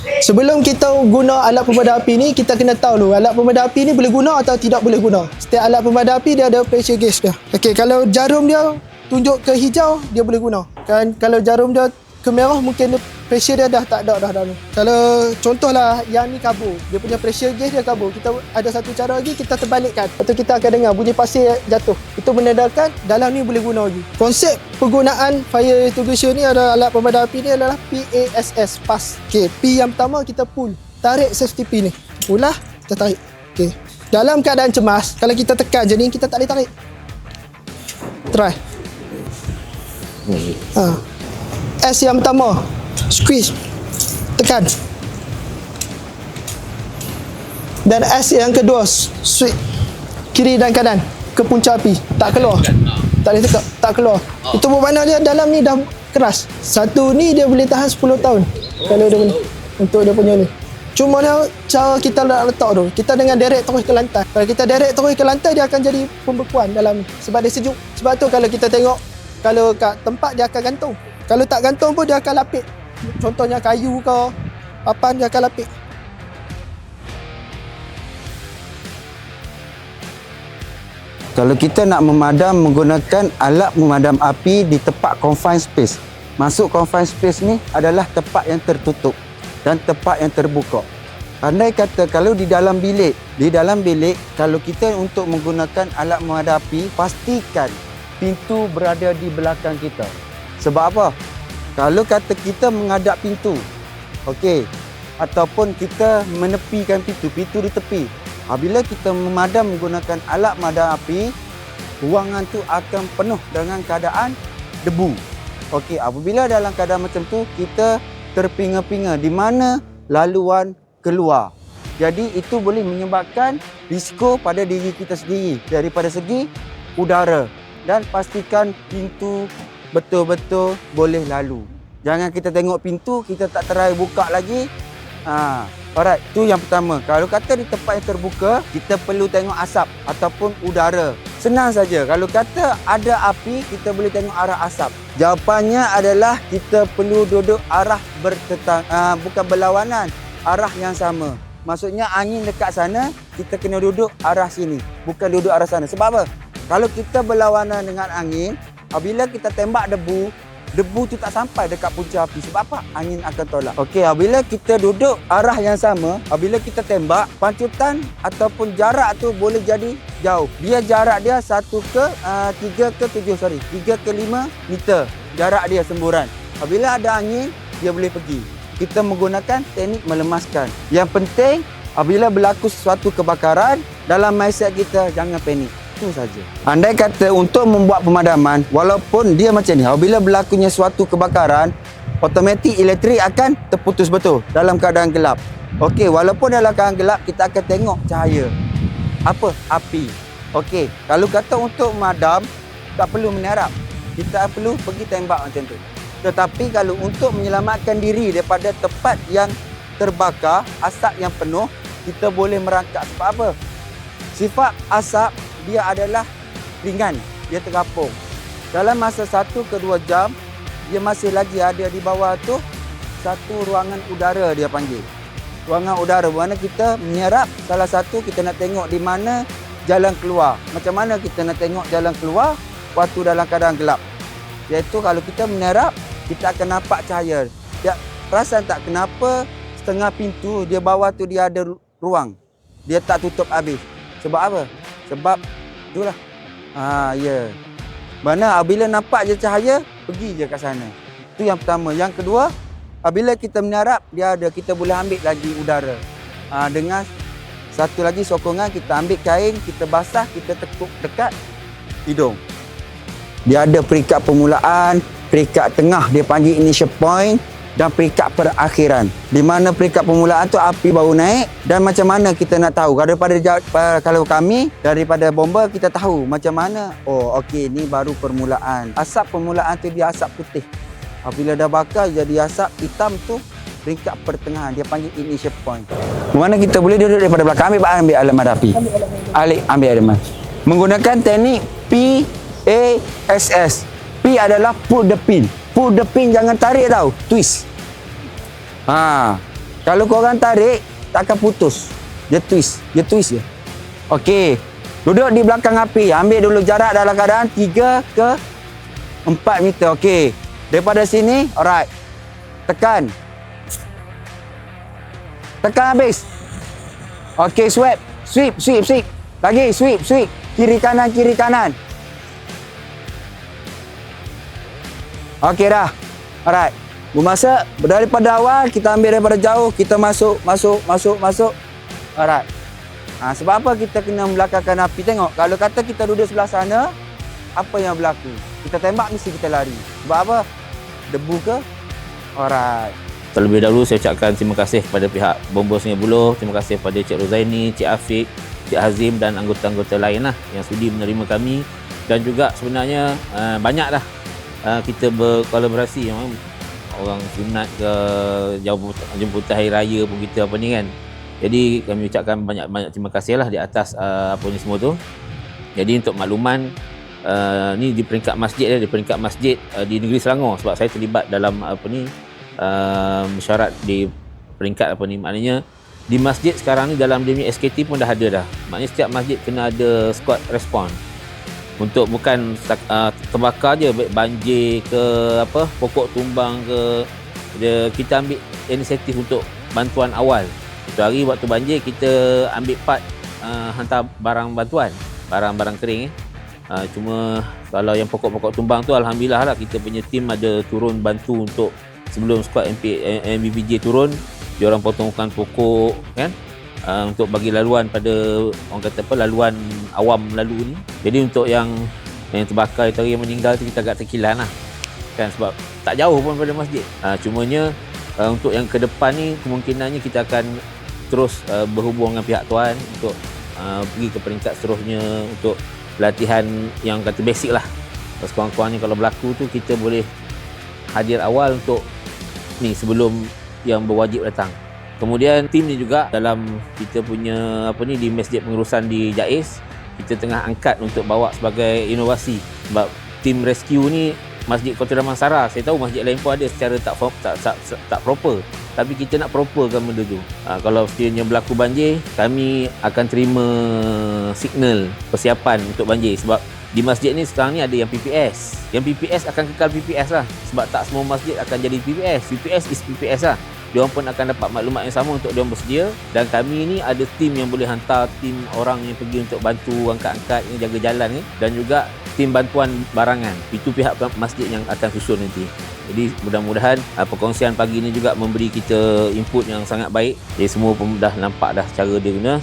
Sebelum kita guna alat pemadam api ni, kita kena tahu dulu alat pemadam api ni boleh guna atau tidak boleh guna. Setiap alat pemadam api dia ada pressure gauge dia. Okey, kalau jarum dia tunjuk ke hijau, dia boleh guna. Kan kalau jarum dia ke merah, mungkin pressure dia dah tak ada dah dalam. Kalau contohlah yang ni kabur, dia punya pressure gauge dia kabur. Kita ada satu cara lagi, kita terbalikkan. Atau kita akan dengar bunyi pasir jatuh. Itu menandakan dalam ni boleh guna lagi. Konsep penggunaan fire extinguisher ni ada alat pemadam api ni adalah PASS, PAS. Okey, P yang pertama kita pull. Tarik safety pin ni. Pull lah, kita tarik. Okey. Dalam keadaan cemas, kalau kita tekan je ni, kita tak boleh tarik. Try. S yang pertama, squeeze, tekan. Dan S yang kedua, sweep, kiri dan kanan ke punca api, tak keluar, tak boleh tekan, tak keluar. Itu bermakna dia dalam ni dah keras. Satu ni dia boleh tahan 10 tahun kalau dia boleh, untuk dia punya ni. Cuma dia cara kita nak letak tu, kita dengan direct terus ke lantai. Kalau kita direct terus ke lantai, dia akan jadi pembekuan dalam ni sebab dia sejuk. Sebab tu kalau kita tengok, kalau kat tempat dia akan gantung. Kalau tak gantung pun dia akan lapik. Contohnya kayu ke papan, dia akan lapik. Kalau kita nak memadam menggunakan alat memadam api di tempat confined space. Masuk confined space ni adalah tempat yang tertutup dan tempat yang terbuka. Andai kata kalau di dalam bilik kalau kita untuk menggunakan alat memadam api, pastikan pintu berada di belakang kita. Sebab apa? Kalau kata kita menghadap pintu, okey, ataupun kita menepikan pintu di tepi. Apabila kita memadam menggunakan alat memadam api, ruangan tu akan penuh dengan keadaan debu. Okey, apabila dalam keadaan macam tu, kita terpinga-pinga di mana laluan keluar. Jadi itu boleh menyebabkan risiko pada diri kita sendiri daripada segi udara. Dan pastikan pintu betul-betul boleh lalu. Jangan kita tengok pintu, kita tak try buka lagi. Alright, tu yang pertama. Kalau kata di tempat yang terbuka, kita perlu tengok asap ataupun udara. Senang saja. Kalau kata ada api, kita boleh tengok arah asap. Jawapannya adalah kita perlu duduk arah bukan berlawanan, arah yang sama. Maksudnya angin dekat sana, kita kena duduk arah sini, bukan duduk arah sana. Sebab apa? Kalau kita berlawanan dengan angin, apabila kita tembak debu tu tak sampai dekat punca api. Sebab apa? Angin akan tolak. Okey, apabila kita duduk arah yang sama, apabila kita tembak, pancutan ataupun jarak tu boleh jadi jauh. Dia jarak dia 3 ke 5 meter. Jarak dia semburan. Apabila ada angin, dia boleh pergi. Kita menggunakan teknik melemaskan. Yang penting, apabila berlaku sesuatu kebakaran, dalam mindset kita jangan panik. Itu saja. Andai kata untuk membuat pemadaman, walaupun dia macam ni, apabila berlakunya suatu kebakaran, automatik elektrik akan terputus betul dalam keadaan gelap. Okey, walaupun dalam keadaan gelap, kita akan tengok cahaya. Apa? Api. Okey, kalau kata untuk memadam, tak perlu menyerap. Kita perlu pergi tembak macam tu. Tetapi kalau untuk menyelamatkan diri daripada tempat yang terbakar, asap yang penuh, kita boleh merangkak. Sebab apa? Sifat asap dia adalah ringan, dia terapung. Dalam masa 1 ke 2 jam, dia masih lagi ada di bawah tu satu ruangan udara dia panggil. Ruangan udara, mana kita menyerap salah satu, kita nak tengok di mana jalan keluar. Macam mana kita nak tengok jalan keluar waktu dalam keadaan gelap? Iaitu kalau kita menyerap, kita akan nampak cahaya. Dia perasan tak kenapa setengah pintu dia bawah tu dia ada ruang. Dia tak tutup habis. Sebab apa? Sebab itulah. Ya. Mana apabila nampak je cahaya, pergi je kat sana. Itu yang pertama. Yang kedua, apabila kita menyarap, kita boleh ambil lagi udara. Dengan satu lagi sokongan, kita ambil kain, kita basah, kita tekuk dekat hidung. Dia ada peringkat permulaan, peringkat tengah dia panggil initial point, dan peringkat perakhiran. Di mana peringkat permulaan tu api baru naik, dan macam mana kita nak tahu? Kalau kami daripada bomba, kita tahu macam mana. Oh, okey, ni baru permulaan. Asap permulaan tu dia asap putih. Apabila dah bakar jadi asap hitam tu peringkat pertengahan, dia panggil initial point. Mana kita boleh duduk daripada belakang, ambil alat memadam api. Ambil alat memadam. Menggunakan teknik PASS. P adalah pull the pin. Pull the pin, jangan tarik tau, twist. Kalau korang tarik, tak akan putus. Dia twist je. Okey. Duduk di belakang api. Ambil dulu jarak dalam keadaan 3 ke 4 meter. Okey. Daripada sini, alright. Tekan. Tekan habis. Okey, sweep. Sweep. Lagi, sweep. Kiri kanan. Okey dah. Alright. Memasak daripada awal, kita ambil daripada jauh, kita masuk. Alright. Sebab apa kita kena membelakangkan api? Tengok, kalau kata kita duduk sebelah sana, apa yang berlaku? Kita tembak, mesti kita lari. Sebab apa? Debu ke? Alright. Terlebih dahulu saya ucapkan terima kasih kepada pihak Bombo Sungai Buloh, terima kasih kepada Cik Rozaini, Cik Afiq, Cik Hazim dan anggota-anggota lain lah yang sudi menerima kami. Dan juga sebenarnya banyak dah kita berkolaborasi, memang orang sunat ke jemputan hari raya pun kita apa ni kan. Jadi kami ucapkan banyak terima kasih lah di atas apa ni semua tu. Jadi untuk makluman, ni di peringkat masjid di negeri Selangor, sebab saya terlibat dalam apa ni mesyuarat di peringkat apa ni, maknanya di masjid sekarang ni dalam dia punya SKT pun dah ada dah. Maknanya setiap masjid kena ada squad respon. Untuk bukan terbakar je, banjir ke apa, pokok tumbang ke, kita ambil inisiatif untuk bantuan awal. Satu hari waktu banjir kita ambil part hantar barang bantuan, barang-barang kering. Cuma kalau yang pokok-pokok tumbang tu alhamdulillah lah, kita punya tim ada turun bantu untuk sebelum skuad MBBJ turun, dia orang potongkan pokok kan, untuk bagi laluan pada orang kata apa, laluan awam lalu ni. Jadi untuk yang terbakar itu hari yang meninggal tu kita agak terkilan lah kan, sebab tak jauh pun pada masjid. Cumanya untuk yang ke depan ni kemungkinannya kita akan terus berhubung dengan pihak tuan untuk pergi ke peringkat seterusnya untuk latihan yang kata basic lah. Sekurang-kurangnya kalau berlaku tu kita boleh hadir awal untuk ni sebelum yang berwajib datang. Kemudian tim ni juga dalam kita punya apa ni, di masjid pengurusan di Jais, kita tengah angkat untuk bawa sebagai inovasi. Sebab tim rescue ni Masjid Kota Damansara, saya tahu masjid lain pun ada secara tak proper. Tapi kita nak properkan benda tu. Kalau sekiranya berlaku banjir, kami akan terima signal persiapan untuk banjir. Sebab di masjid ni sekarang ni ada yang PPS. Yang PPS akan kekal PPS lah. Sebab tak semua masjid akan jadi PPS. PPS is PPS lah. Diorang pun akan dapat maklumat yang sama untuk diorang bersedia. Dan kami ni ada tim yang boleh hantar tim orang yang pergi untuk bantu angkat-angkat, yang jaga jalan ni. Dan juga tim bantuan barangan. Itu pihak masjid yang akan susun nanti. Jadi mudah-mudahan perkongsian pagi ni juga memberi kita input yang sangat baik. Jadi semua pun dah nampak dah cara dia guna.